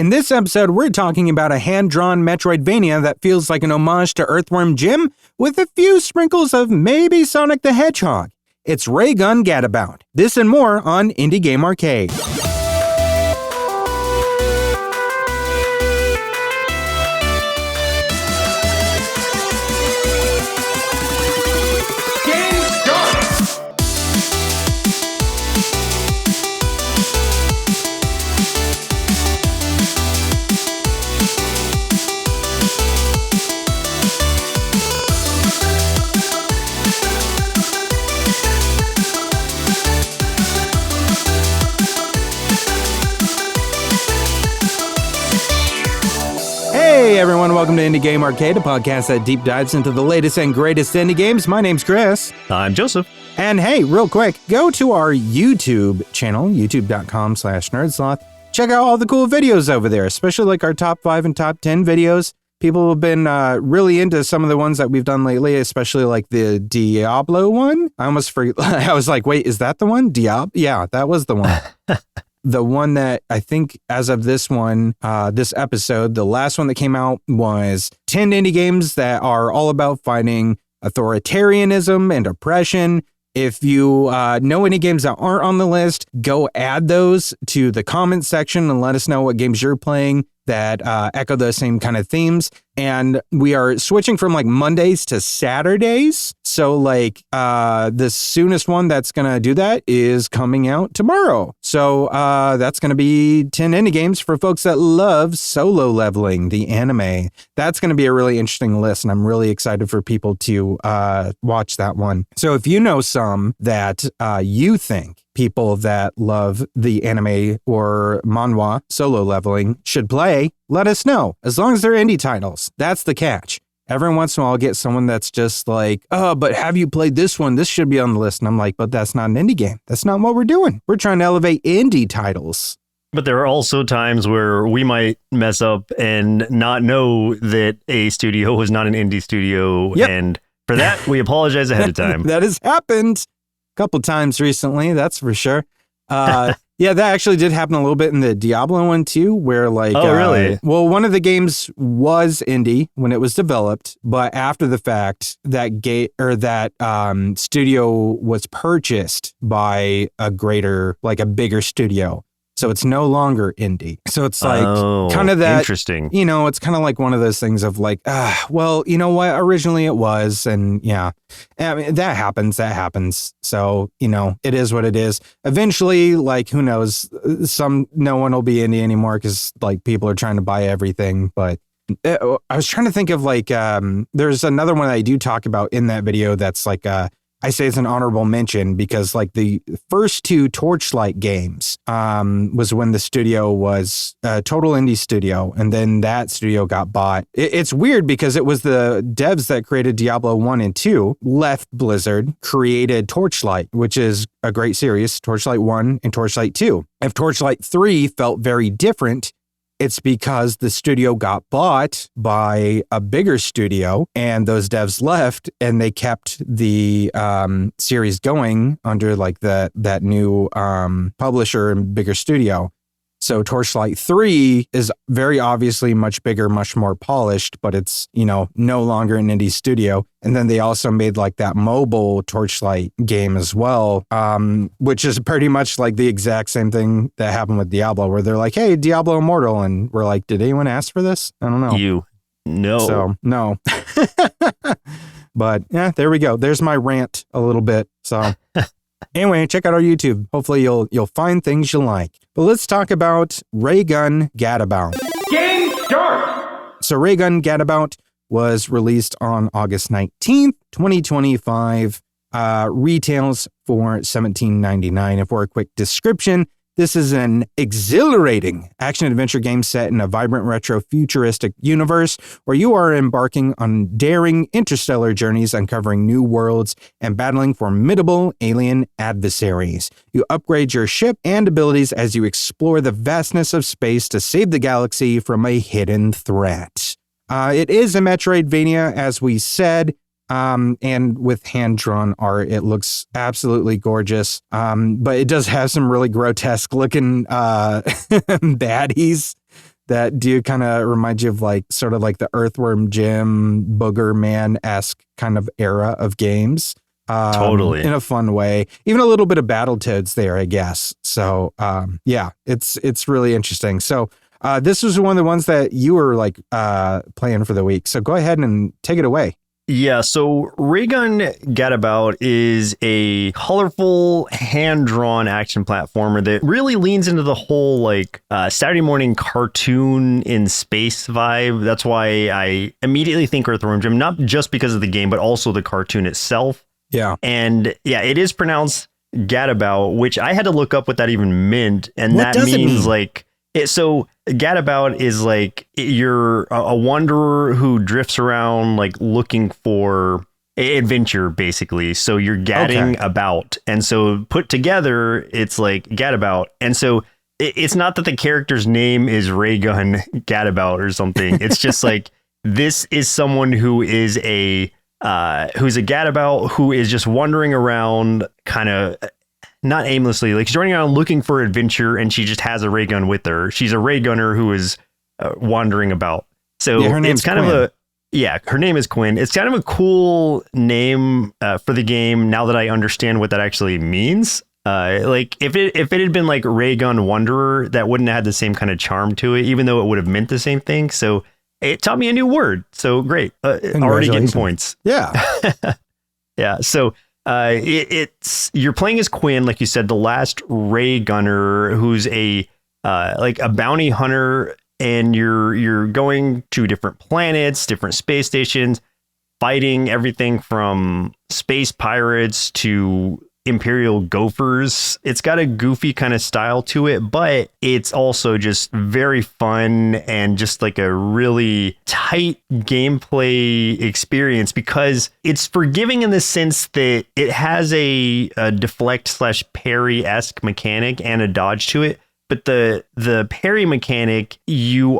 In this episode, we're talking about a hand-drawn Metroidvania that feels like an homage to Earthworm Jim with a few sprinkles of maybe Sonic the Hedgehog. It's Raygun Gadabout. This and more on Indie Game Arcade. Hey everyone, welcome to Indie Game Arcade, a podcast that deep dives into the latest and greatest indie games. My name's Chris. I'm Joseph. And hey, real quick, go to our YouTube channel, youtube.com/nerdsloth. Check out all the cool videos over there, especially like our top 5 and top 10 videos. People have been really into some of the ones that we've done lately, especially like the Diablo one. I almost forgot. I was like, wait, is that the one? Yeah, that was the one. The one that I think as of this one, this episode, the last one that came out was 10 indie games that are all about fighting authoritarianism and oppression. If you know any games that aren't on the list, go add those to the comments section and let us know what games you're playing that echo those same kind of themes. And we are switching from like Mondays to Saturdays. So like the soonest one that's going to do that is coming out tomorrow. So that's going to be 10 indie games for folks that love Solo Leveling, the anime. That's going to be a really interesting list. And I'm really excited for people to watch that one. So if you know some that you think people that love the anime or manhwa Solo Leveling should play, let us know. As long as they're indie titles. That's the catch. Every once in a while I'll get someone that's just like, oh, but have you played this one? This should be on the list. And I'm like, but that's not an indie game. That's not what we're doing. We're trying to elevate indie titles. But there are also times where we might mess up and not know that a studio is not an indie studio. Yep. And for that, we apologize ahead of time. That has happened a couple times recently, that's for sure. Yeah, that actually did happen a little bit in the Diablo one too, where like, oh really? Well, one of the games was indie when it was developed, but after the fact, that studio was purchased by a bigger studio. So it's no longer indie. So it's like kind of that, interesting. You know, it's kind of like one of those things of like, well, you know what? Originally it was. And yeah, I mean, that happens. So, you know, it is what it is. Eventually, like, who knows? No one will be indie anymore because like people are trying to buy everything. But I was trying to think of like, there's another one that I do talk about in that video that's like, I say it's an honorable mention because like the first 2 Torchlight games was when the studio was a total indie studio, and then that studio got bought. It's weird because it was the devs that created Diablo 1 and 2 left Blizzard, created Torchlight, which is a great series, Torchlight 1 and Torchlight 2. If Torchlight 3 felt very different, it's because the studio got bought by a bigger studio and those devs left and they kept the series going under like that new publisher and bigger studio. So Torchlight 3 is very obviously much bigger, much more polished, but it's, you know, no longer an indie studio. And then they also made like that mobile Torchlight game as well, which is pretty much like the exact same thing that happened with Diablo, where they're like, hey, Diablo Immortal. And we're like, did anyone ask for this? I don't know. No. No. But yeah, there we go. There's my rant a little bit. So anyway, check out our YouTube. Hopefully you'll find things you like. But let's talk about Raygun Gadabout. Game start! So Raygun Gadabout was released on August 19th, 2025. Retails for $17.99. And for a quick description, this is an exhilarating action-adventure game set in a vibrant retro-futuristic universe where you are embarking on daring interstellar journeys, uncovering new worlds, and battling formidable alien adversaries. You upgrade your ship and abilities as you explore the vastness of space to save the galaxy from a hidden threat. It is a Metroidvania, as we said. And with hand-drawn art, it looks absolutely gorgeous. But it does have some really grotesque looking baddies that do kind of remind you of like sort of like the Earthworm Jim, Booger Man-esque kind of era of games. Totally. In a fun way. Even a little bit of Battletoads there, I guess. So yeah, it's really interesting. So this was one of the ones that you were like playing for the week. So go ahead and take it away. Yeah, so Raygun Gadabout is a colorful, hand-drawn action platformer that really leans into the whole like Saturday morning cartoon in space vibe. That's why I immediately think Earthworm Jim, not just because of the game, but also the cartoon itself. Yeah. And yeah, it is pronounced Gadabout, which I had to look up what that even meant. And what that means like... So Gadabout is like you're a wanderer who drifts around like looking for adventure, basically. So you're gadding about. And so put together, it's like Gadabout. And so it's not that the character's name is Raygun Gadabout or something. It's just like this is someone who is who's a gadabout who is just wandering around kind of... not aimlessly, like she's running around looking for adventure, and she just has a ray gun with her. She's a ray gunner who is wandering about. So yeah, it's kind of her name is Quinn. It's kind of a cool name for the game now that I understand what that actually means. Like if it had been like Ray Gun Wanderer, that wouldn't have had the same kind of charm to it, even though it would have meant the same thing. So it taught me a new word. So great. Already getting points. Yeah. Yeah. So it's you're playing as Quinn, like you said, the last ray gunner, who's a bounty hunter, and you're going to different planets, different space stations, fighting everything from space pirates to Imperial gophers. It's got a goofy kind of style to it, but it's also just very fun and just like a really tight gameplay experience, because it's forgiving in the sense that it has a deflect / parry-esque mechanic and a dodge to it. But the parry mechanic, you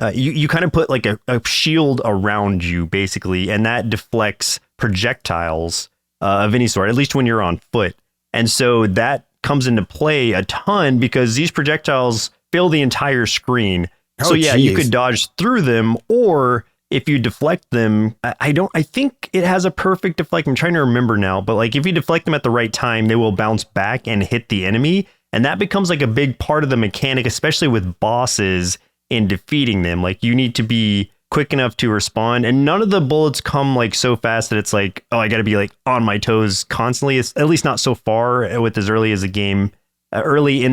kind of put like a shield around you, basically, and that deflects projectiles of any sort, at least when you're on foot. And so that comes into play a ton because these projectiles fill the entire screen. So yeah, you could dodge through them, or if you deflect them, I think it has a perfect deflect. I'm trying to remember now, but like if you deflect them at the right time, they will bounce back and hit the enemy. And that becomes like a big part of the mechanic, especially with bosses in defeating them. Like you need to be quick enough to respond, and none of the bullets come like so fast that it's like, oh, I got to be like on my toes constantly. It's at least not so far with as early in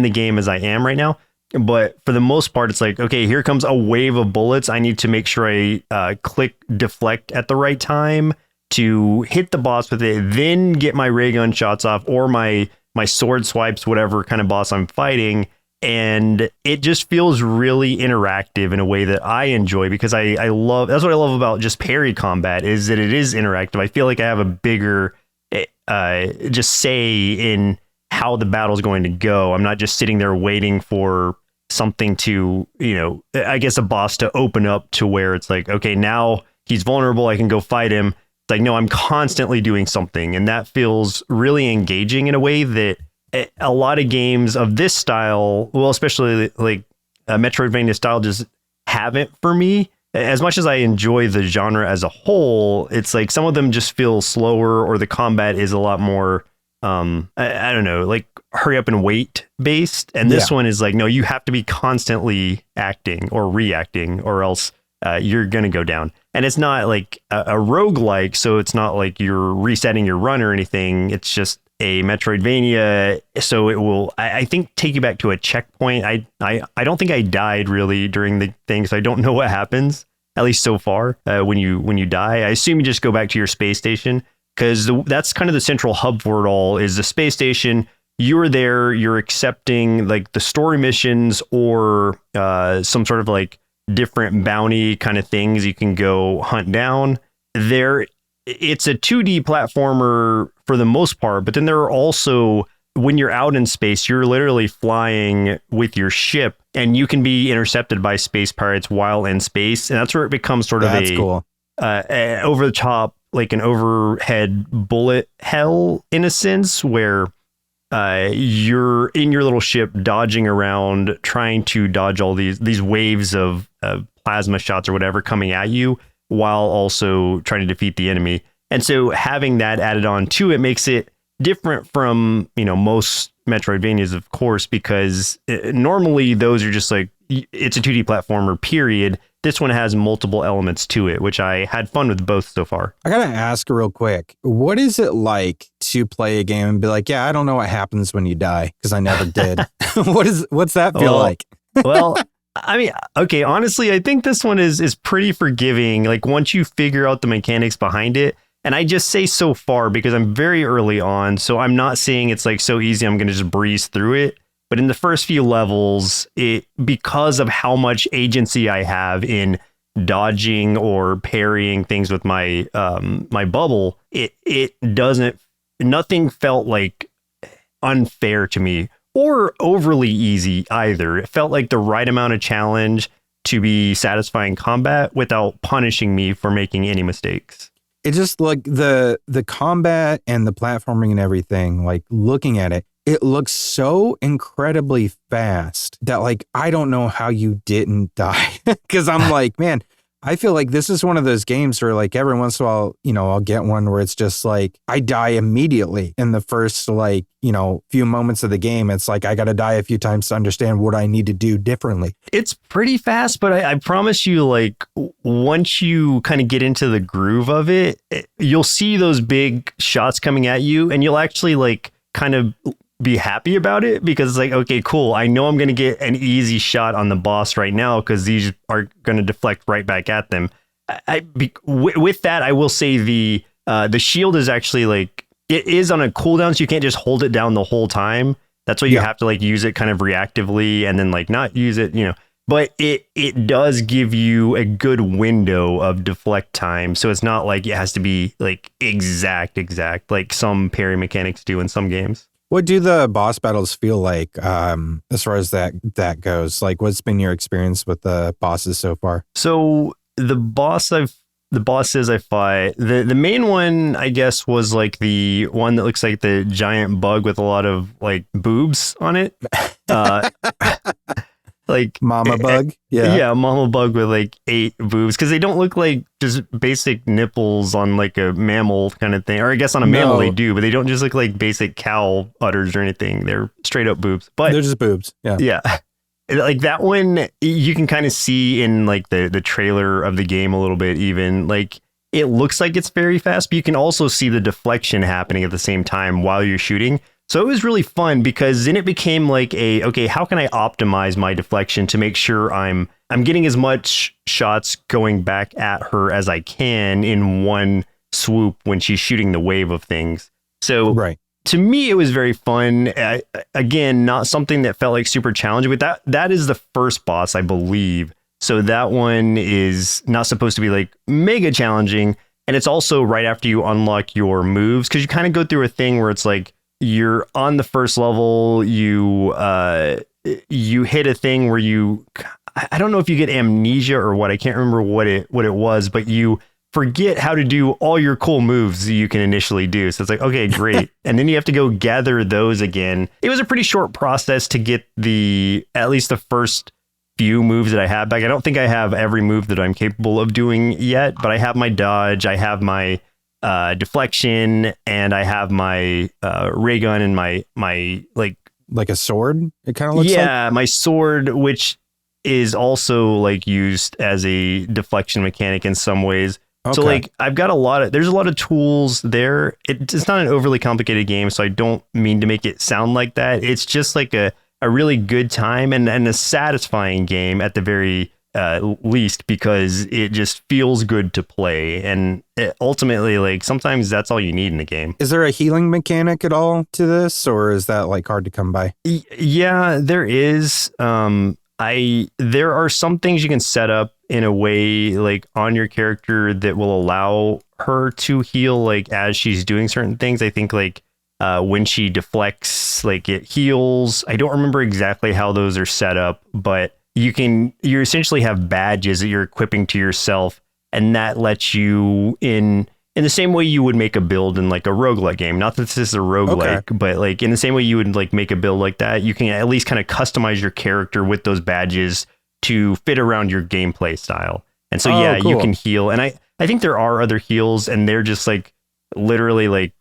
the game as I am right now. But for the most part, it's like, okay, here comes a wave of bullets. I need to make sure I click deflect at the right time to hit the boss with it, then get my ray gun shots off, or my sword swipes, whatever kind of boss I'm fighting. And it just feels really interactive in a way that I enjoy, because I love, that's what I love about just parry combat, is that it is interactive. I feel like I have a bigger just say in how the battle's going to go. I'm not just sitting there waiting for something to, I guess a boss to open up to where it's like, okay, now he's vulnerable, I can go fight him. It's like, no, I'm constantly doing something. And that feels really engaging in a way that a lot of games of this style, well, especially like Metroidvania style, just haven't for me. As much as I enjoy the genre as a whole, it's like some of them just feel slower, or the combat is a lot more, I don't know, like hurry up and wait based. And this one is like, no, you have to be constantly acting or reacting, or else you're going to go down. And it's not like a roguelike, so it's not like you're resetting your run or anything. It's just a Metroidvania, so it will, I think, take you back to a checkpoint. I don't think I died really during the thing, so I don't know what happens, at least so far, when you die. I assume you just go back to your space station, because that's kind of the central hub for it all, is the space station. You're there, you're accepting like the story missions, or some sort of like different bounty kind of things you can go hunt down. It's a 2D platformer for the most part, but then there are also, when you're out in space, you're literally flying with your ship, and you can be intercepted by space pirates while in space. And that's where it becomes sort of cool. Over the top, like an overhead bullet hell in a sense, where you're in your little ship dodging around, trying to dodge all these waves of plasma shots or whatever coming at you, while also trying to defeat the enemy. And so having that added on to it makes it different from, most Metroidvanias, of course, because normally those are just like, it's a 2D platformer, period. This one has multiple elements to it, which I had fun with both so far. I gotta ask real quick, what is it like to play a game and be like, yeah, I don't know what happens when you die, because I never did. What's that feel like? Well, I mean, okay, honestly, I think this one is pretty forgiving. Like once you figure out the mechanics behind it, and I just say so far because I'm very early on, so I'm not saying it's like so easy I'm going to just breeze through it. But in the first few levels, because of how much agency I have in dodging or parrying things with my my bubble, nothing felt like unfair to me or overly easy either. It felt like the right amount of challenge to be satisfying combat without punishing me for making any mistakes. It just like the combat and the platforming and everything, like looking at it, it looks so incredibly fast that like, I don't know how you didn't die. Cause I'm like, man, I feel like this is one of those games where like every once in a while, I'll get one where it's just like, I die immediately in the first like, few moments of the game. It's like, I got to die a few times to understand what I need to do differently. It's pretty fast, but I promise you, like once you kind of get into the groove of it, you'll see those big shots coming at you and you'll actually like kind of be happy about it because it's like, okay, cool. I know I'm going to get an easy shot on the boss right now because these are going to deflect right back at them. With that, I will say the shield is actually like, it is on a cooldown, so you can't just hold it down the whole time. That's why you have to like use it kind of reactively and then like not use it, but it does give you a good window of deflect time. So it's not like it has to be like exact like some parry mechanics do in some games. What do the boss battles feel like as far as that goes? Like, what's been your experience with the bosses so far? So the bosses I fought, the main one, I guess, was like the one that looks like the giant bug with a lot of like boobs on it. Like mama bug. Yeah, mama bug with like 8 boobs, because they don't look like just basic nipples on like a mammal kind of thing, or I guess on a mammal they do, but they don't just look like basic cow udders or anything. They're straight up boobs, but they're just boobs. Yeah like that one you can kind of see in like the trailer of the game a little bit. Even like it looks like it's very fast, but you can also see the deflection happening at the same time while you're shooting. So it was really fun because then it became like okay, how can I optimize my deflection to make sure I'm getting as much shots going back at her as I can in one swoop when she's shooting the wave of things. So to me, it was very fun. Again, not something that felt like super challenging, but that is the first boss, I believe. So that one is not supposed to be like mega challenging. And it's also right after you unlock your moves, because you kind of go through a thing where it's like, you're on the first level, you hit a thing where I don't know if you get amnesia or what, I can't remember what it was, but you forget how to do all your cool moves you can initially do. So it's like, okay, great. And then you have to go gather those again. It was a pretty short process to get at least the first few moves that I have back. I don't think I have every move that I'm capable of doing yet, but I have my dodge, I have my deflection, and I have my ray gun and my like a sword. It kind of looks like my sword, which is also like used as a deflection mechanic in some ways. Okay. So like I've got there's a lot of tools there. It's not an overly complicated game, so I don't mean to make it sound like that. It's just like a really good time and a satisfying game at the very least, because it just feels good to play, and ultimately, like, sometimes that's all you need in a game. Is there a healing mechanic at all to this, or is that like hard to come by? Yeah, there is. There are some things you can set up in a way like on your character that will allow her to heal like as she's doing certain things. I think like when she deflects, like it heals. I don't remember exactly how those are set up, but you essentially have badges that you're equipping to yourself, and that lets you in in the same way you would make a build in like a roguelike game. Not that this is a roguelike, but like in the same way you would like make a build like that, you can at least kind of customize your character with those badges to fit around your gameplay style. And so, cool. you can heal. And I think there are other heals, and they're just like literally like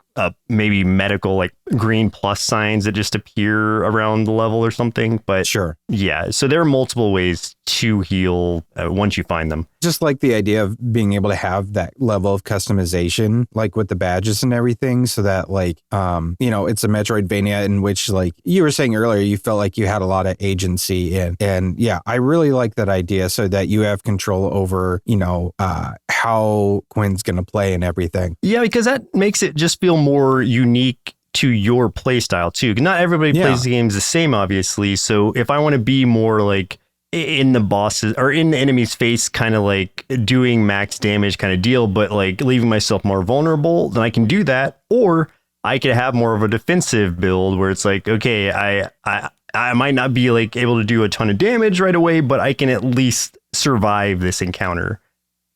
maybe medical, like green plus signs that just appear around the level or something. But sure. Yeah. So there are multiple ways to heal once you find them. Just like the idea of being able to have that level of customization, like with the badges and everything, so that like, it's a Metroidvania in which, like you were saying earlier, you felt like you had a lot of agency in. And yeah, I really like that idea, so that you have control over, how Quinn's going to play and everything. Yeah, because that makes it just feel more unique to your play style too. Not everybody plays the games the same, obviously. So if I want to be more like in the bosses or in the enemy's face, kind of like doing max damage kind of deal, but like leaving myself more vulnerable, then I can do that. Or I could have more of a defensive build where it's like, okay, I might not be like able to do a ton of damage right away, but I can at least survive this encounter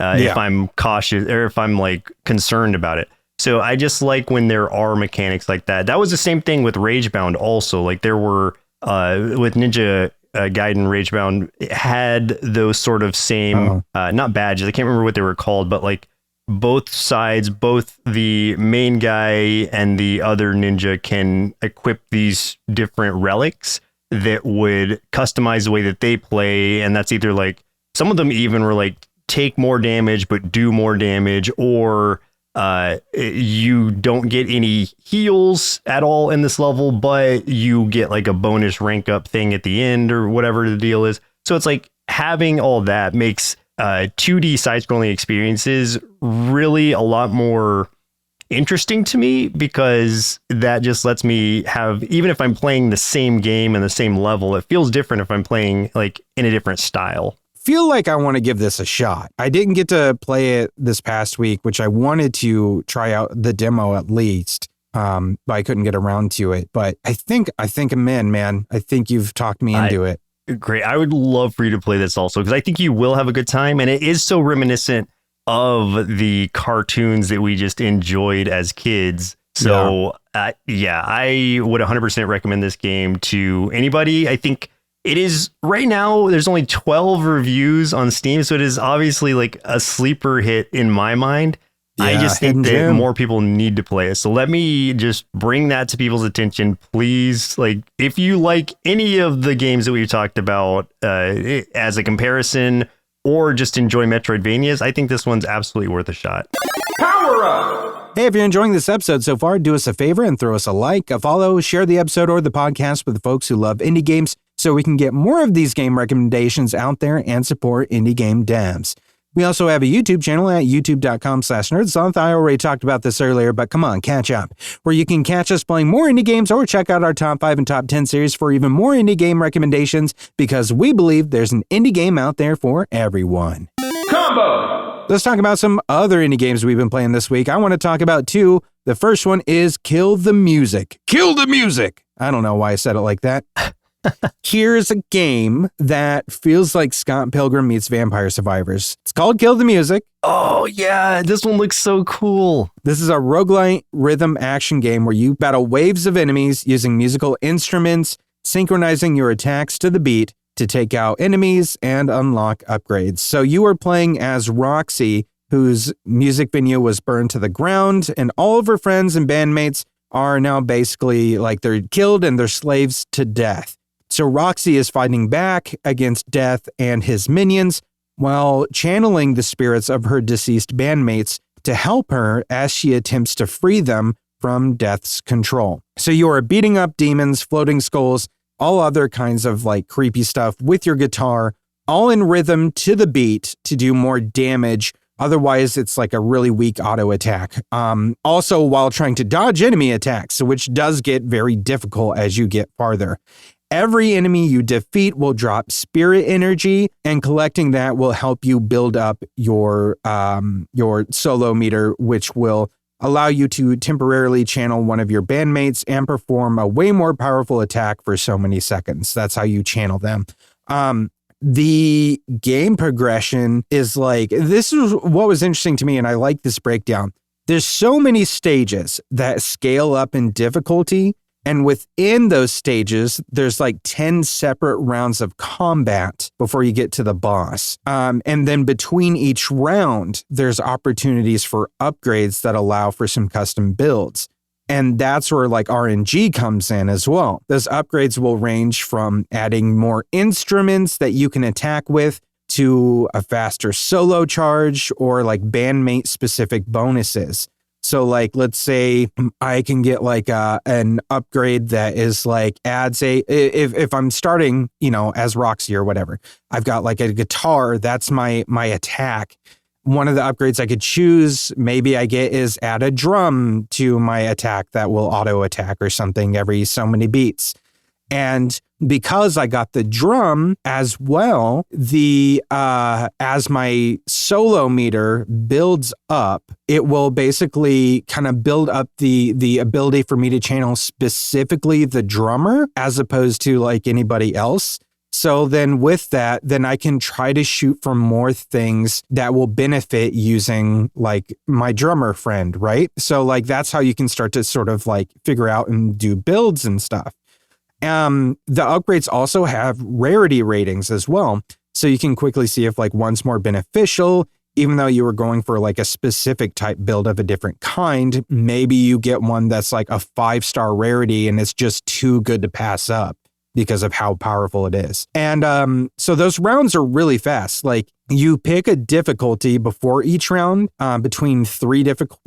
if I'm cautious or if I'm like concerned about it. So I just like when there are mechanics like that. That was the same thing with Ragebound also. Like there were with Ninja Gaiden Ragebound had those sort of same not badges. I can't remember what they were called, but like both sides, both the main guy and the other ninja can equip these different relics that would customize the way that they play. And that's either like some of them even were like take more damage but do more damage, or you don't get any heals at all in this level, but you get like a bonus rank up thing at the end or whatever the deal is. So it's like having all that makes 2D side-scrolling experiences really a lot more interesting to me, because that just lets me have, even if I'm playing the same game and the same level, it feels different if I'm playing like in a different style. Feel like I want to give this a shot. I didn't get to play it this past week, which I wanted to try out the demo at least, but I couldn't get around to it. But I think I'm in, man. I think you've talked me into it. Great. I would love for you to play this also, because I think you will have a good time. And it is so reminiscent of the cartoons that we just enjoyed as kids. So I would 100% recommend this game to anybody. I think it is right now, there's only 12 reviews on Steam, so it is obviously like a sleeper hit in my mind. Yeah, I just think that more people need to play it. So let me just bring that to people's attention, please. Like, if you like any of the games that we've talked about as a comparison, or just enjoy Metroidvanias, I think this one's absolutely worth a shot. Power up! Hey, if you're enjoying this episode so far, do us a favor and throw us a like, a follow, share the episode or the podcast with the folks who love indie games, so we can get more of these game recommendations out there and support indie game devs. We also have a YouTube channel at youtube.com/nerdsloth. I already talked about this earlier, but come on, catch up, where you can catch us playing more indie games or check out our top 5 and top 10 series for even more indie game recommendations, because we believe there's an indie game out there for everyone. Combo! Let's talk about some other indie games we've been playing this week. I want to talk about 2. The first one is Kill the Music. Kill the Music! I don't know why I said it like that. Here's a game that feels like Scott Pilgrim meets Vampire Survivors. It's called Kill the Music. Oh, yeah. This one looks so cool. This is a roguelite rhythm action game where you battle waves of enemies using musical instruments, synchronizing your attacks to the beat to take out enemies and unlock upgrades. So you are playing as Roxy, whose music venue was burned to the ground, and all of her friends and bandmates are now basically like they're killed and they're slaves to death. So Roxy is fighting back against Death and his minions while channeling the spirits of her deceased bandmates to help her as she attempts to free them from Death's control. So you are beating up demons, floating skulls, all other kinds of like creepy stuff with your guitar, all in rhythm to the beat to do more damage. Otherwise, it's like a really weak auto attack. Also, while trying to dodge enemy attacks, which does get very difficult as you get farther. Every enemy you defeat will drop spirit energy, and collecting that will help you build up your solo meter, which will allow you to temporarily channel one of your bandmates and perform a way more powerful attack for so many seconds. That's how you channel them. The game progression is like, this is what was interesting to me, and I like this breakdown. there's so many stages that scale up in difficulty. And within those stages, there's like 10 separate rounds of combat before you get to the boss. And then between each round, there's opportunities for upgrades that allow for some custom builds. And that's where like RNG comes in as well. Those upgrades will range from adding more instruments that you can attack with to a faster solo charge or like bandmate specific bonuses. So like, let's say I can get like an upgrade that is like adds if I'm starting, as Roxy or whatever, I've got like a guitar, that's my attack. One of the upgrades I could choose, maybe I get is add a drum to my attack that will auto attack or something every so many beats. And because I got the drum as well, as my solo meter builds up, it will basically kind of build up the ability for me to channel specifically the drummer as opposed to like anybody else. So then with that, then I can try to shoot for more things that will benefit using like my drummer friend, right? So like that's how you can start to sort of like figure out and do builds and stuff. The upgrades also have rarity ratings as well. So you can quickly see if like one's more beneficial, even though you were going for like a specific type build of a different kind. Maybe you get one that's like a 5-star rarity and it's just too good to pass up because of how powerful it is. And so those rounds are really fast. Like you pick a difficulty before each round between 3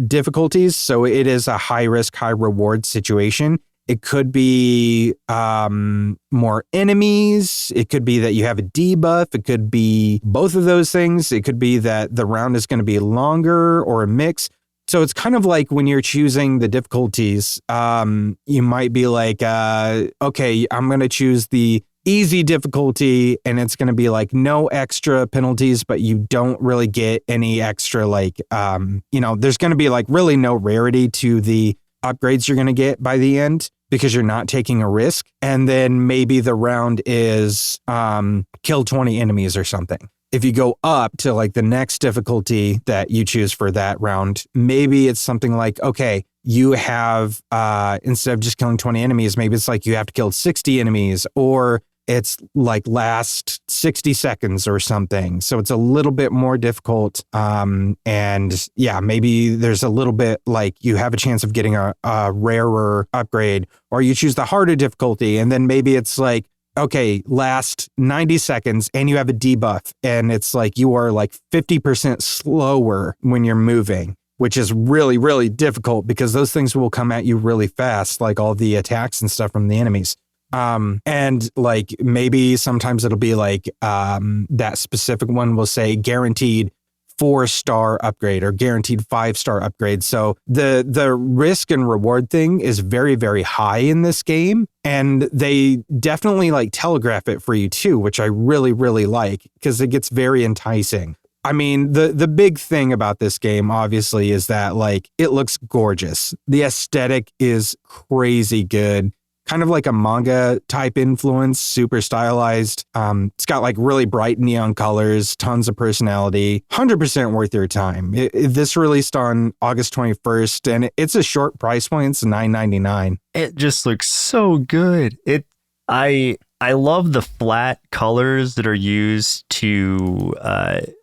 difficulties. So it is a high risk, high reward situation. It could be more enemies. It could be that you have a debuff. It could be both of those things. It could be that the round is going to be longer or a mix. So it's kind of like when you're choosing the difficulties, you might be like, okay, I'm going to choose the easy difficulty and it's going to be like no extra penalties, but you don't really get any extra like, there's going to be like really no rarity to the upgrades you're going to get by the end because you're not taking a risk. And then maybe the round is kill 20 enemies or something. If you go up to like the next difficulty that you choose for that round, maybe it's something like, okay, you have, instead of just killing 20 enemies, maybe it's like you have to kill 60 enemies, or it's like last 60 seconds or something. So it's a little bit more difficult. And yeah, maybe there's a little bit like you have a chance of getting a rarer upgrade, or you choose the harder difficulty. And then maybe it's like, okay, last 90 seconds and you have a debuff and it's like you are like 50% slower when you're moving, which is really, really difficult because those things will come at you really fast, like all the attacks and stuff from the enemies. And like maybe sometimes it'll be like that specific one will say guaranteed 4-star upgrade or guaranteed 5-star upgrade. So the risk and reward thing is very, very high in this game. And they definitely like telegraph it for you too, which I really, really like because it gets very enticing. I mean, the big thing about this game, obviously, is that like it looks gorgeous. The aesthetic is crazy good. Kind of like a manga type influence, super stylized. It's got like really bright neon colors, tons of personality, 100% worth your time. This released on August 21st and it's a short price point. It's $9.99. It just looks so good. I love the flat colors that are used to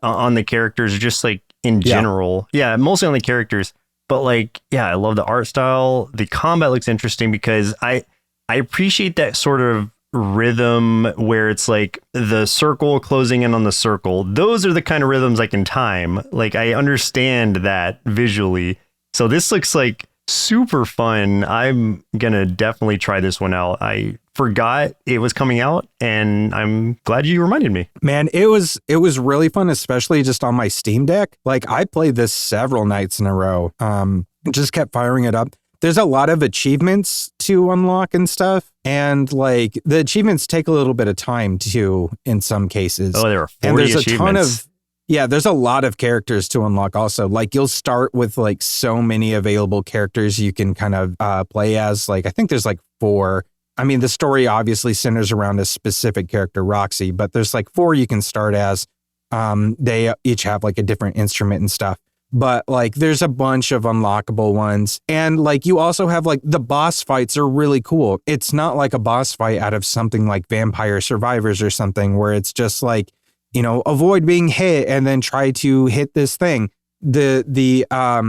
on the characters, just like in general. Yeah, mostly on the characters. But like, yeah, I love the art style. The combat looks interesting because I appreciate that sort of rhythm where it's like the circle closing in on the circle. Those are the kind of rhythms I can time. Like I understand that visually. So this looks like super fun. I'm going to definitely try this one out. I forgot it was coming out and I'm glad you reminded me. Man, it was really fun, especially just on my Steam Deck. Like I played this several nights in a row. Just kept firing it up. There's a lot of achievements to unlock and stuff. And like the achievements take a little bit of time too, in some cases. Oh, there are 40 and there's achievements. A ton of, there's a lot of characters to unlock also. Like you'll start with like so many available characters you can kind of play as. Like I think there's like 4. I mean, the story obviously centers around a specific character, Roxy, but there's like 4 you can start as. They each have like a different instrument and stuff. but like there's a bunch of unlockable ones. And like you also have like the boss fights are really cool. It's not like a boss fight out of something like Vampire Survivors or something where it's just like, you know, avoid being hit and then try to hit this thing. I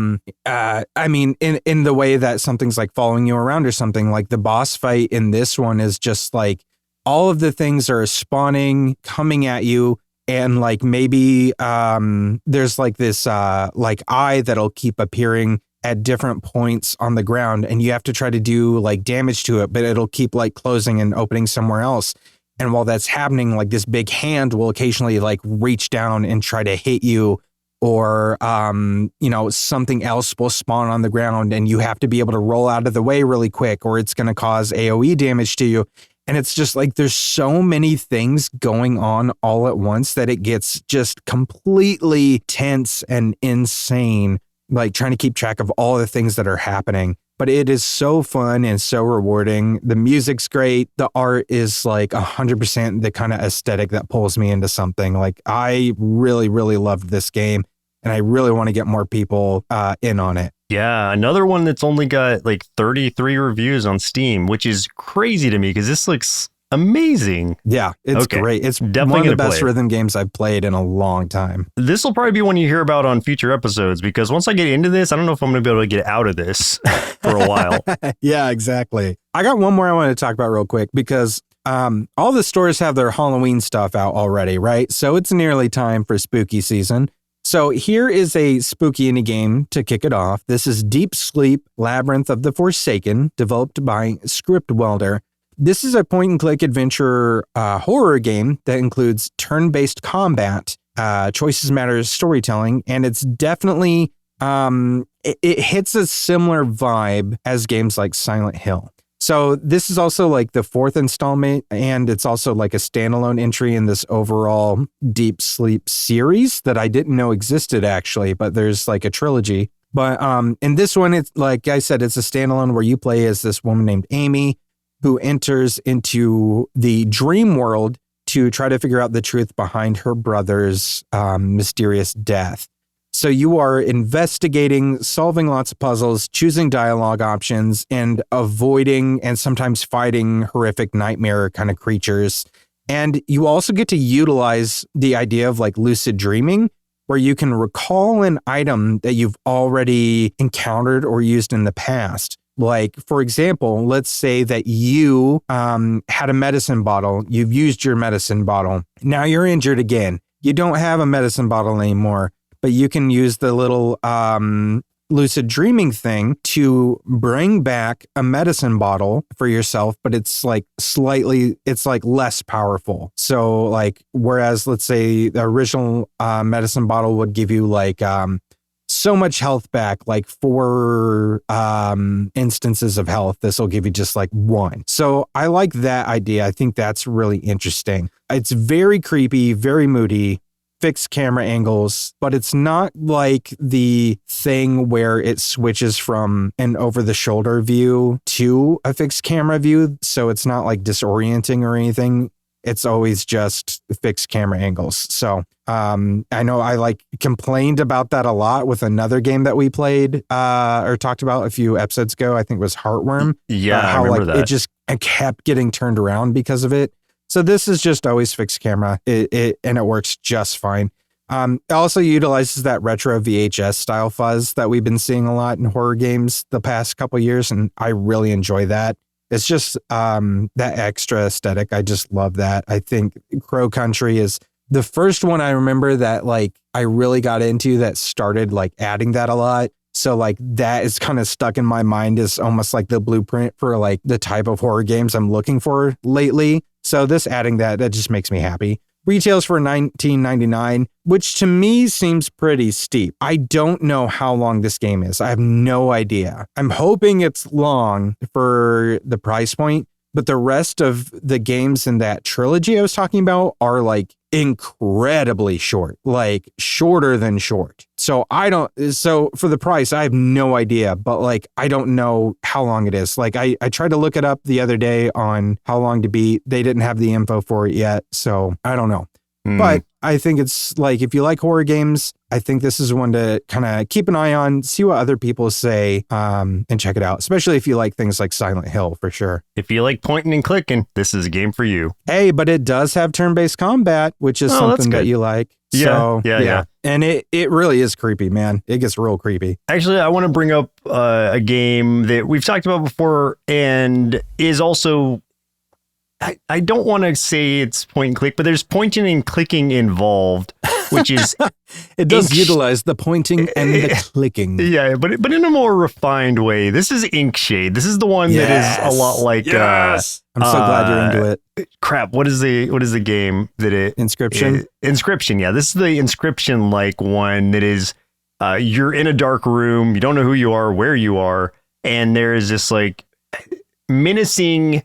mean, in the way that something's like following you around or something, like the boss fight in this one is just like all of the things are spawning, coming at you. And like maybe there's like this like eye that'll keep appearing at different points on the ground, and you have to try to do like damage to it, but it'll keep like closing and opening somewhere else. And while that's happening, like this big hand will occasionally like reach down and try to hit you, or you know, something else will spawn on the ground and you have to be able to roll out of the way really quick, or it's going to cause AoE damage to you. And it's just like there's so many things going on all at once that it gets just completely tense and insane, like trying to keep track of all the things that are happening. But it is so fun and so rewarding. The music's great. The art is like 100% the kind of aesthetic that pulls me into something. Like I really, really loved this game, and I really want to get more people in on it. Yeah, another one that's only got like 33 reviews on Steam, which is crazy to me because this looks amazing. Yeah, it's great. It's definitely one of the best rhythm games I've played in a long time. This will probably be one you hear about on future episodes, because once I get into this, I don't know if I'm going to be able to get out of this for a while. Yeah, exactly. I got one more I wanted to talk about real quick because all the stores have their Halloween stuff out already, right? So it's nearly time for spooky season. So here is a spooky indie game to kick it off. This is Deep Sleep, Labyrinth of the Forsaken, developed by Script Welder. This is a point-and-click adventure horror game that includes turn-based combat, choices matters storytelling, and it's definitely, it hits a similar vibe as games like Silent Hill. So this is also like the fourth installment, and it's also like a standalone entry in this overall Deep Sleep series that I didn't know existed actually, but there's like a trilogy. But in this one, it's like I said, it's a standalone where you play as this woman named Amy who enters into the dream world to try to figure out the truth behind her brother's mysterious death. So you are investigating, solving lots of puzzles, choosing dialogue options, and avoiding and sometimes fighting horrific nightmare kind of creatures. And you also get to utilize the idea of like lucid dreaming, where you can recall an item that you've already encountered or used in the past. Like, for example, let's say that you had a medicine bottle. You've used your medicine bottle. Now you're injured again. You don't have a medicine bottle anymore, but you can use the little lucid dreaming thing to bring back a medicine bottle for yourself, but it's like it's like less powerful. So like, whereas let's say the original medicine bottle would give you like so much health back, like 4 instances of health, this will give you just like 1. So I like that idea. I think that's really interesting. It's very creepy, very moody, fixed camera angles, but it's not like the thing where it switches from an over-the-shoulder view to a fixed camera view. So it's not like disorienting or anything. It's always just fixed camera angles. So I know I like complained about that a lot with another game that we played or talked about a few episodes ago. I think it was Heartworm. Yeah, how I remember like that. it just kept getting turned around because of it. So this is just always fixed camera, and it works just fine. It also utilizes that retro VHS style fuzz that we've been seeing a lot in horror games the past couple of years, and I really enjoy that. It's just that extra aesthetic. I just love that. I think Crow Country is the first one I remember that like I really got into that started like adding that a lot. So like that is kind of stuck in my mind as almost like the blueprint for like the type of horror games I'm looking for lately. So this adding that just makes me happy. Retails for $19.99, which to me seems pretty steep. I don't know how long this game is. I have no idea. I'm hoping it's long for the price point, but the rest of the games in that trilogy I was talking about are like incredibly short, like shorter than short. So so for the price, I have no idea, but like, I don't know how long it is. Like I tried to look it up the other day on how long to beat. They didn't have the info for it yet. So I don't know. But I think it's like, if you like horror games, I think this is one to kind of keep an eye on, see what other people say, and check it out, especially if you like things like Silent Hill, for sure. If you like pointing and clicking, this is a game for you. Hey, but it does have turn-based combat, which is something that you like. Yeah, So, yeah. And it really is creepy, man. It gets real creepy. Actually, I want to bring up a game that we've talked about before and is also... I don't want to say it's point and click, but there's pointing and clicking involved, which is... It does utilize the pointing and the clicking. Yeah, but in a more refined way. This is Inkshade. This is the one that is a lot like... Yes! I'm so glad you're into it. Crap, what is the game that it... Inscription? Inscription, yeah. This is the Inscription-like one that is... you're in a dark room, you don't know who you are, where you are, and there is this like menacing...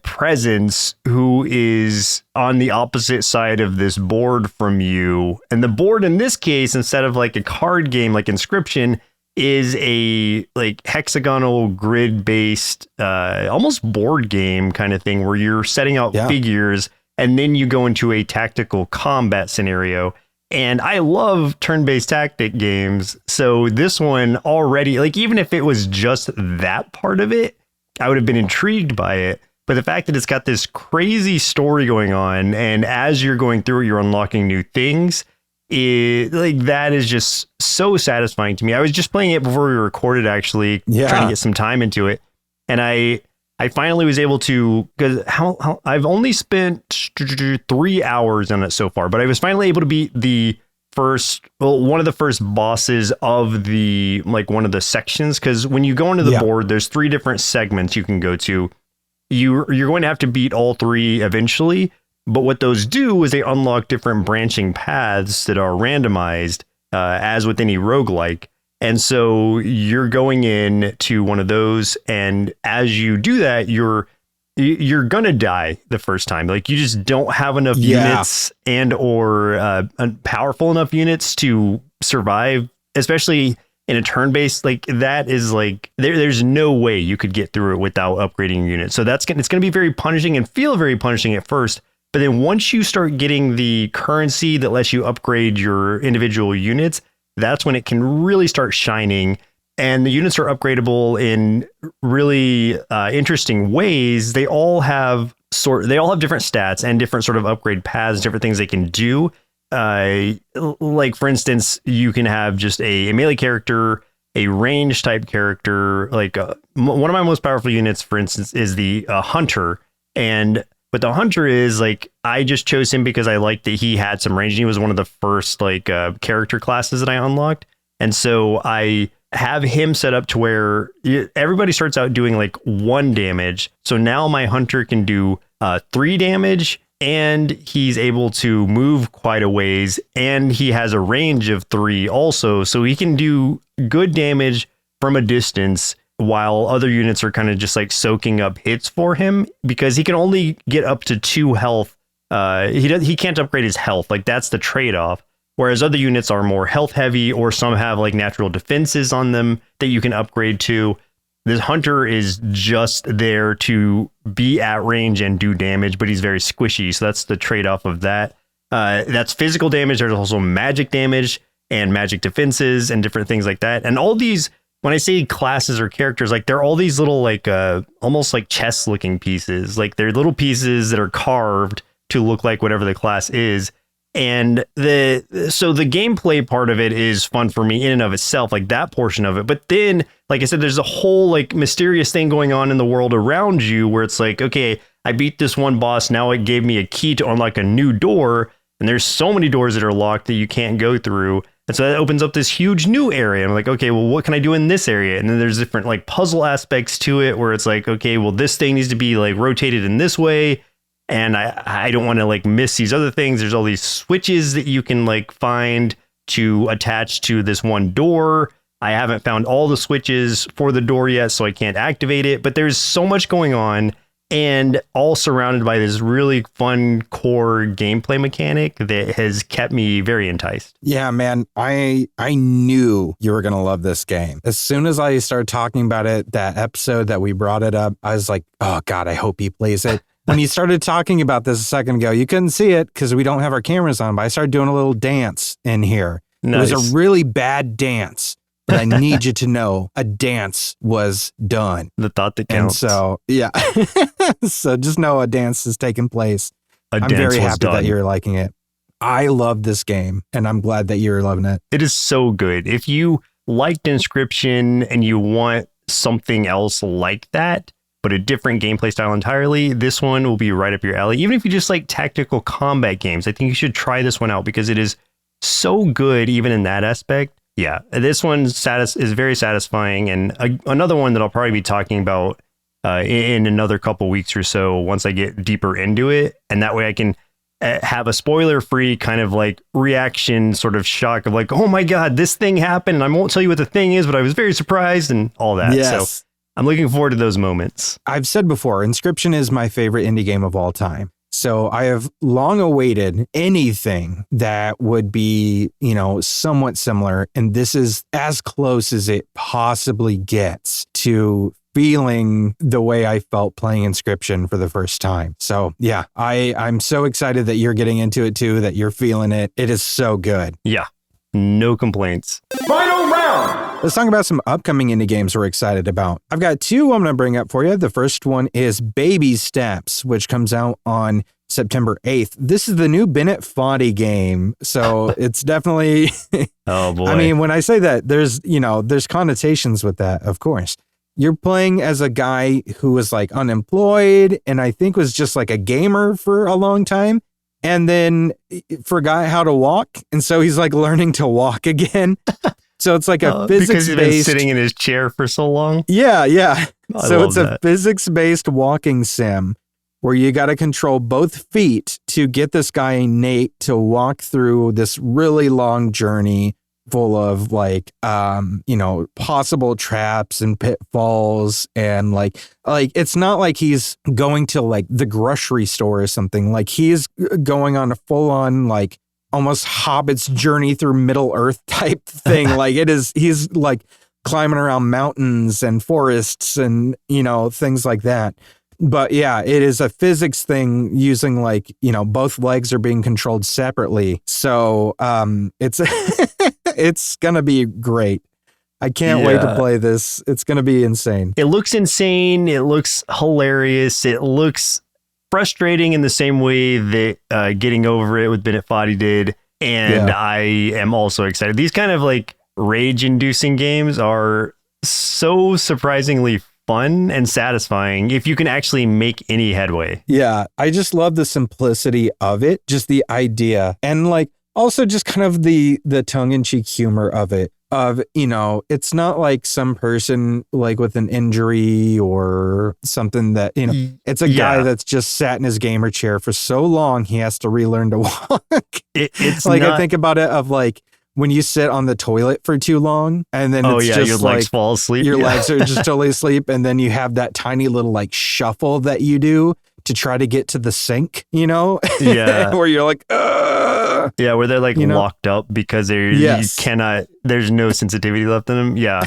presence who is on the opposite side of this board from you. And the board in this case, instead of like a card game like Inscription, is a like hexagonal grid based almost board game kind of thing where you're setting out figures and then you go into a tactical combat scenario. And I love turn-based tactic games. So this one already, like, even if it was just that part of it, I would have been intrigued by it. But the fact that it's got this crazy story going on, and as you're going through it, you're unlocking new things, that is just so satisfying to me. I was just playing it before we recorded, actually, trying to get some time into it. And I finally was able to, because I've only spent 3 hours on it so far, but I was finally able to beat one of the first bosses of the, like, one of the sections. Because when you go into the board, there's 3 different segments you can go to. You're going to have to beat all 3 eventually, but what those do is they unlock different branching paths that are randomized, as with any roguelike. And so you're going in to one of those, and as you do that, you're gonna die the first time. Like, you just don't have enough units and or powerful enough units to survive, especially in a turn-based, like, that is like, there's no way you could get through it without upgrading your unit. So it's going to be very punishing and feel very punishing at first. But then once you start getting the currency that lets you upgrade your individual units, that's when it can really start shining. And the units are upgradable in really interesting ways. They all have different stats and different sort of upgrade paths, different things they can do. Like, for instance, you can have just a melee character, a range type character. Like, one of my most powerful units, for instance, is the hunter. And what the hunter is, like, I just chose him because I liked that he had some range. And he was one of the first character classes that I unlocked. And so I have him set up to where everybody starts out doing like 1 damage. So now my hunter can do 3 damage. And he's able to move quite a ways, and he has a range of 3 also, so he can do good damage from a distance while other units are kind of just like soaking up hits for him, because he can only get up to 2 health. He can't upgrade his health, like, that's the trade-off, whereas other units are more health heavy, or some have like natural defenses on them that you can upgrade to. This hunter is just there to be at range and do damage, but he's very squishy. So that's the trade-off of that. That's physical damage. There's also magic damage and magic defenses and different things like that. And all these, when I say classes or characters, like, they're all these little like almost like chess looking pieces. Like, they're little pieces that are carved to look like whatever the class is. And the gameplay part of it is fun for me in and of itself, like that portion of it. But then, like I said, there's a whole like mysterious thing going on in the world around you where it's like, okay, I beat this one boss. Now it gave me a key to unlock a new door. And there's so many doors that are locked that you can't go through. And so that opens up this huge new area. I'm like, okay, well, what can I do in this area? And then there's different like puzzle aspects to it where it's like, okay, well, this thing needs to be like rotated in this way. And I don't want to like miss these other things. There's all these switches that you can like find to attach to this one door. I haven't found all the switches for the door yet, so I can't activate it. But there's so much going on, and all surrounded by this really fun core gameplay mechanic that has kept me very enticed. Yeah, man, I knew you were going to love this game. As soon as I started talking about it, that episode that we brought it up, I was like, oh God, I hope he plays it. when you started talking about this a second ago, you couldn't see it because we don't have our cameras on, but I started doing a little dance in here. Nice. It was a really bad dance, but I need you to know a dance was done. The thought that counts. And so, yeah. So just know a dance is taking place. I'm very happy that you're liking it. I love this game, and I'm glad that you're loving it. It is so good. If you liked Inscription and you want something else like that, but a different gameplay style entirely, this one will be right up your alley. Even if you just like tactical combat games, I think you should try this one out because it is so good, even in that aspect. Yeah, this one is very satisfying, and another one that I'll probably be talking about in another couple weeks or so once I get deeper into it, and that way I can have a spoiler-free kind of like reaction, sort of shock of like, oh my god, this thing happened, and I won't tell you what the thing is, but I was very surprised and all that. Yes. So I'm looking forward to those moments. I've said before, Inscription is my favorite indie game of all time. So I have long awaited anything that would be, somewhat similar. And this is as close as it possibly gets to feeling the way I felt playing Inscription for the first time. So yeah, I'm so excited that you're getting into it too, that you're feeling it. It is so good. Yeah, no complaints. Final round. Let's talk about some upcoming indie games we're excited about. I've got two I'm going to bring up for you. The first one is Baby Steps, which comes out on September 8th. This is the new Bennett Foddy game. So it's definitely, oh boy. I mean, when I say that, there's connotations with that, of course. You're playing as a guy who was like unemployed and I think was just like a gamer for a long time and then forgot how to walk. And so he's like learning to walk again. So it's like a physics-based... Because he's been sitting in his chair for so long? Yeah. So it's a physics-based walking sim where you got to control both feet to get this guy, Nate, to walk through this really long journey full of like, possible traps and pitfalls. And like, it's not like he's going to like the grocery store or something. Like he's going on a full-on like, almost Hobbit's journey through Middle Earth type thing. Like he's like climbing around mountains and forests and, things like that. But yeah, it is a physics thing using like, both legs are being controlled separately. So it's it's going to be great. I can't wait to play this. It's going to be insane. It looks insane. It looks hilarious. It looks frustrating in the same way that Getting Over It with Bennett Foddy did. And I am also excited. These kind of like rage-inducing games are so surprisingly fun and satisfying if you can actually make any headway. Yeah, I just love the simplicity of it, just the idea, and like also just kind of the tongue-in-cheek humor of it. It's not like some person like with an injury or something that, it's a guy that's just sat in his gamer chair for so long he has to relearn to walk. It's like not... I think about it of like when you sit on the toilet for too long and then it's just your legs fall asleep. Your legs are just totally asleep, and then you have that tiny little like shuffle that you do to try to get to the sink, Yeah. where you're like, yeah, where they're like locked up because you cannot, there's no sensitivity left in them. Yeah.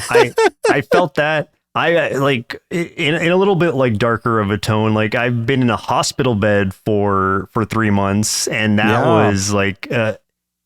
I felt that. I like in a little bit like darker of a tone. Like I've been in a hospital bed for 3 months, and that was like,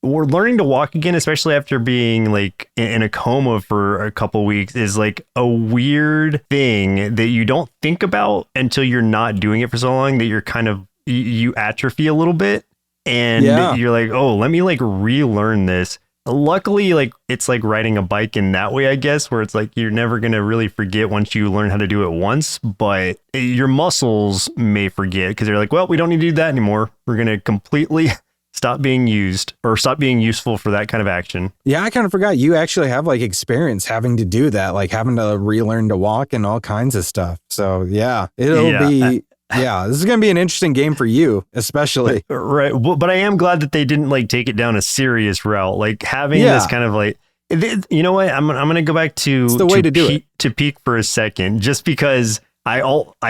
we're learning to walk again, especially after being like in a coma for a couple weeks, is like a weird thing that you don't think about until you're not doing it for so long that you're kind of, you atrophy a little bit. And you're like, oh, let me like relearn this. Luckily, like it's like riding a bike in that way, I guess, where it's like you're never going to really forget once you learn how to do it once, but your muscles may forget because they're like, well, we don't need to do that anymore. We're going to completely stop being used or stop being useful for that kind of action. Yeah, I kind of forgot you actually have like experience having to do that, like having to relearn to walk and all kinds of stuff. So yeah, it'll be... Yeah, this is going to be an interesting game for you, especially. Right. But I am glad that they didn't like take it down a serious route, like having this kind of like, you know what? I'm going to go back to it's the way to do it. To Peak for a second, just because I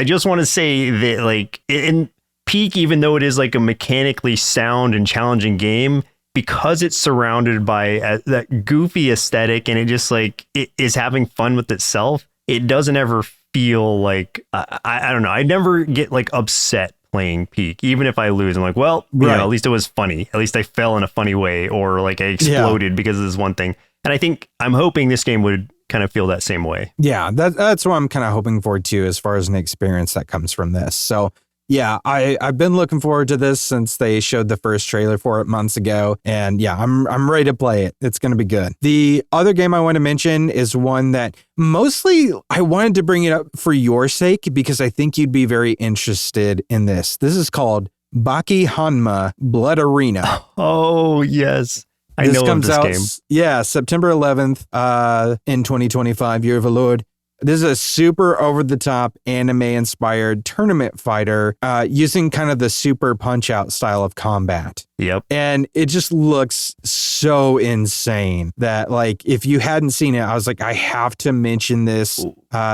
just want to say that like in Peak, even though it is like a mechanically sound and challenging game, because it's surrounded by that goofy aesthetic and it just like it is having fun with itself, it doesn't ever feel like I don't know. I never get like upset playing peak. Even if I lose, I'm like, well, you know, at least it was funny. At least I fell in a funny way, or like I exploded because of this one thing. And I'm hoping this game would kind of feel that same way. Yeah, that's what I'm kind of hoping for too, as far as an experience that comes from this. So yeah, I've been looking forward to this since they showed the first trailer for it months ago. And yeah, I'm ready to play it. It's going to be good. The other game I want to mention is one that mostly I wanted to bring it up for your sake, because I think you'd be very interested in this. This is called Baki Hanma Blood Arena. Oh, yes. I know of this game. Yeah, September 11th in 2025, Year of the Lord. This is a super over-the-top anime-inspired tournament fighter using kind of the Super Punch-Out style of combat. Yep. And it just looks so insane that, like, if you hadn't seen it, I was like, I have to mention this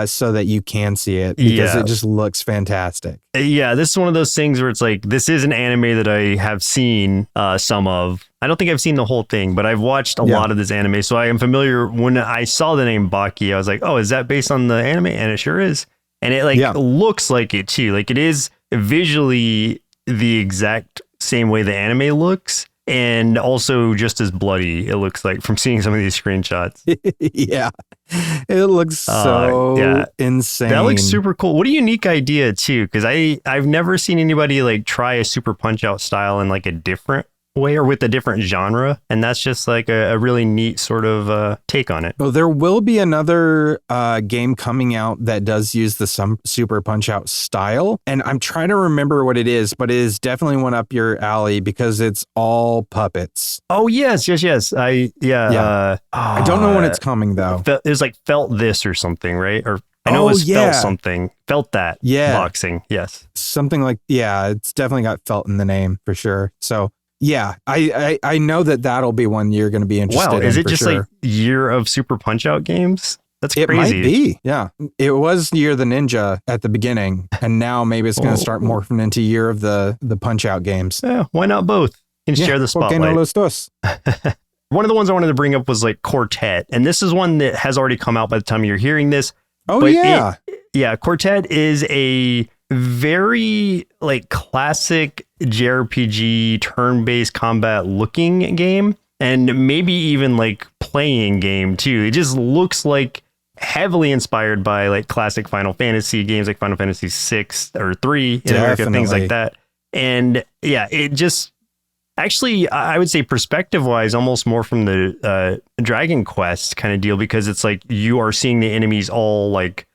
so that you can see it, because it just looks fantastic. Yeah, this is one of those things where it's like, this is an anime that I have seen some of. I don't think I've seen the whole thing, but I've watched a lot of this anime, so I am familiar. When I saw the name Baki, I was like, oh, is that based on the anime? And it sure is. And it looks like it too. Like, it is visually the exact same way the anime looks, and also just as bloody, it looks like, from seeing some of these screenshots. Yeah, it looks so insane. That looks super cool. What a unique idea too, because I've never seen anybody like try a Super Punch Out style in like a different way or with a different genre, and that's just like a really neat sort of take on it. Well, there will be another game coming out that does use the Super Punch Out style, and I'm trying to remember what it is, but it is definitely one up your alley because it's all puppets. Oh yes. I don't know when it's coming though. It was like Felt This or something, right? Or I know it was Felt something. Felt That. Yeah. Boxing. Yes. Something like, it's definitely got Felt in the name for sure. So yeah, I know that'll be one you're going to be interested in. Wow, is it just like Year of Super Punch Out games? That's crazy. It might be, yeah. It was Year of the Ninja at the beginning, and now maybe it's going to start morphing into Year of the Punch Out games. Yeah, why not both? You can share the spotlight. ¿Por qué no los dos? One of the ones I wanted to bring up was like Quartet, and this is one that has already come out by the time you're hearing this. Oh, yeah. Quartet is a very like classic JRPG turn-based combat looking game, and maybe even like playing game too. It just looks like heavily inspired by like classic Final Fantasy games, like Final Fantasy 6 or 3 in America, things like that. And yeah, it just actually, I would say perspective wise, almost more from the Dragon Quest kind of deal, because it's like you are seeing the enemies all like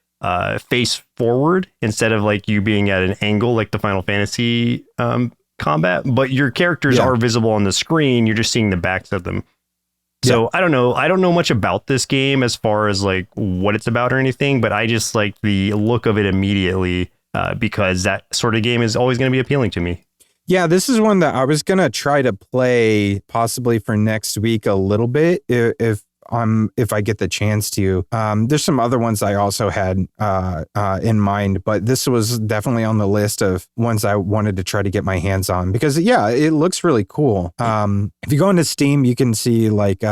face forward instead of like you being at an angle like the Final Fantasy combat, but your characters are visible on the screen. You're just seeing the backs of them. So I don't know much about this game as far as like what it's about or anything, but I just like the look of it immediately because that sort of game is always going to be appealing to me. Yeah, this is one that I was going to try to play possibly for next week a little bit if I get the chance to. There's some other ones I also had in mind, but this was definitely on the list of ones I wanted to try to get my hands on because, it looks really cool. If you go into Steam, you can see like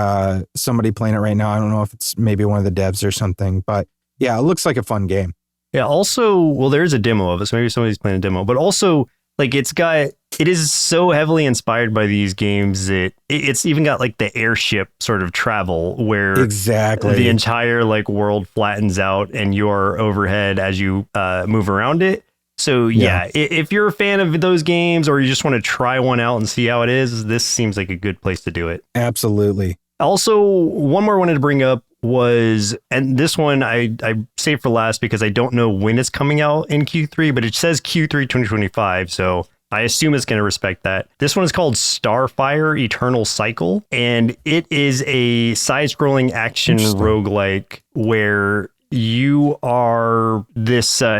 somebody playing it right now. I don't know if it's maybe one of the devs or something, but yeah, it looks like a fun game. Yeah, also, well, there's a demo of it, so maybe somebody's playing a demo, but also like it is so heavily inspired by these games that it's even got like the airship sort of travel where the entire like world flattens out and you're overhead as you move around it. So if you're a fan of those games or you just want to try one out and see how it is, this seems like a good place to do it. Absolutely. Also, one more I wanted to bring up was, and this one I saved for last because I don't know when it's coming out in Q3, but it says Q3 2025, so I assume it's going to respect that. This one is called Starfire Eternal Cycle, and it is a side-scrolling action roguelike where you are this, so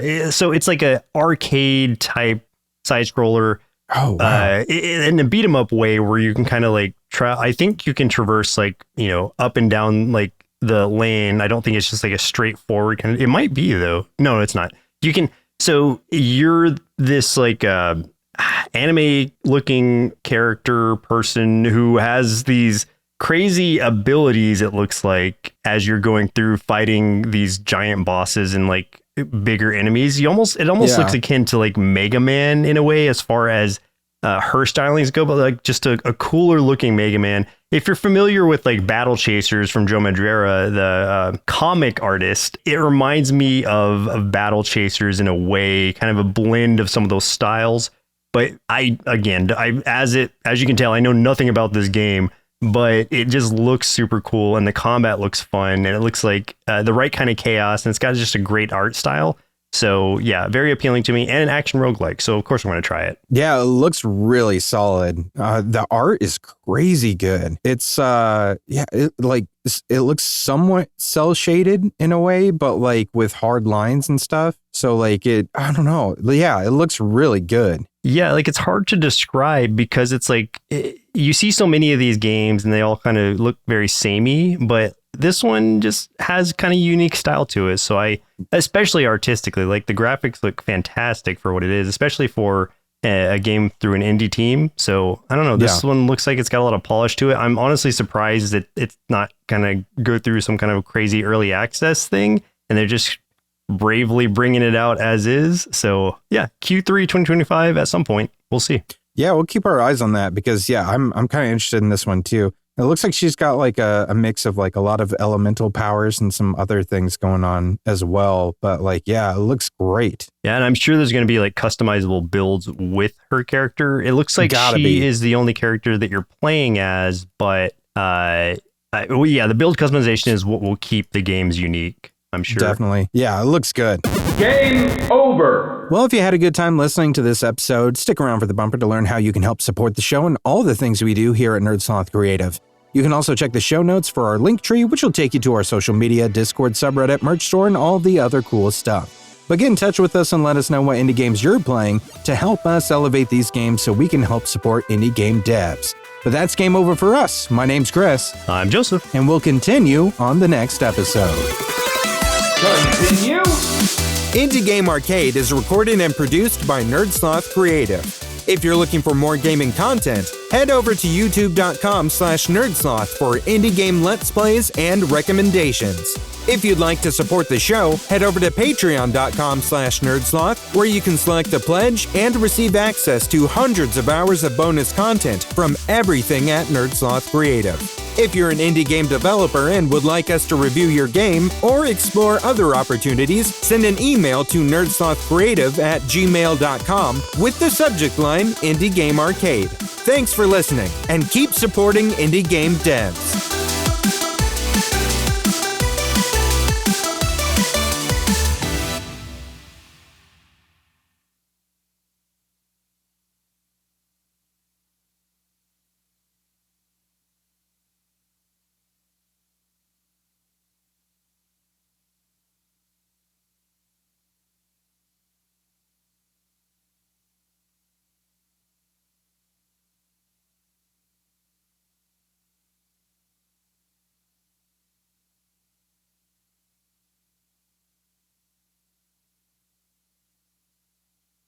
it's like a arcade type side-scroller. Oh, wow. In a beat 'em up way where you can kind of like I think you can traverse like, up and down like the lane. I don't think it's just like a straightforward kind of, it might be though. No, it's not. You can, so you're this like anime looking character person who has these crazy abilities, it looks like, as you're going through fighting these giant bosses and like bigger enemies. It almost looks akin to like Mega Man in a way, as far as her stylings go, but like just a cooler looking Mega Man. If you're familiar with like Battle Chasers from Joe Madureira, the comic artist, it reminds me of Battle Chasers in a way, kind of a blend of some of those styles. But as you can tell, I know nothing about this game, but it just looks super cool, and the combat looks fun, and it looks like the right kind of chaos, and it's got just a great art style. So yeah, very appealing to me, and an action roguelike. So of course I'm going to try it. Yeah, it looks really solid. The art is crazy good. It's it looks somewhat cel shaded in a way, but like with hard lines and stuff. So like I don't know. Yeah, it looks really good. Yeah, like it's hard to describe because it's like you see so many of these games and they all kind of look very samey, but this one just has kind of unique style to it. So especially artistically, like the graphics look fantastic for what it is, especially for a game through an indie team. So I don't know, this one looks like it's got a lot of polish to it. I'm honestly surprised that it's not kind of go through some kind of crazy early access thing, and they're just bravely bringing it out as is. So yeah, Q3 2025 at some point. We'll see. Yeah, we'll keep our eyes on that because I'm kind of interested in this one too. It looks like she's got like a mix of like a lot of elemental powers and some other things going on as well. But like, yeah, it looks great. Yeah, and I'm sure there's going to be like customizable builds with her character. It looks like she is the only character that you're playing as, but the build customization is what will keep the games unique, I'm sure. Definitely. Yeah, it looks good. Game over. Well, if you had a good time listening to this episode, stick around for the bumper to learn how you can help support the show and all the things we do here at Nerd Sloth Creative. You can also check the show notes for our link tree, which will take you to our social media, Discord, subreddit, merch store, and all the other cool stuff. But get in touch with us and let us know what indie games you're playing to help us elevate these games so we can help support indie game devs. But that's game over for us. My name's Chris. I'm Joseph. And we'll continue on the next episode. Continue. Indie Game Arcade is recorded and produced by Nerd Sloth Creative. If you're looking for more gaming content, head over to youtube.com/nerdsloth for indie game let's plays and recommendations. If you'd like to support the show, head over to patreon.com/nerdsloth, where you can select a pledge and receive access to hundreds of hours of bonus content from everything at Nerd Sloth Creative. If you're an indie game developer and would like us to review your game or explore other opportunities, send an email to nerdslothcreative@gmail.com with the subject line Indie Game Arcade. Thanks for listening, and keep supporting indie game devs.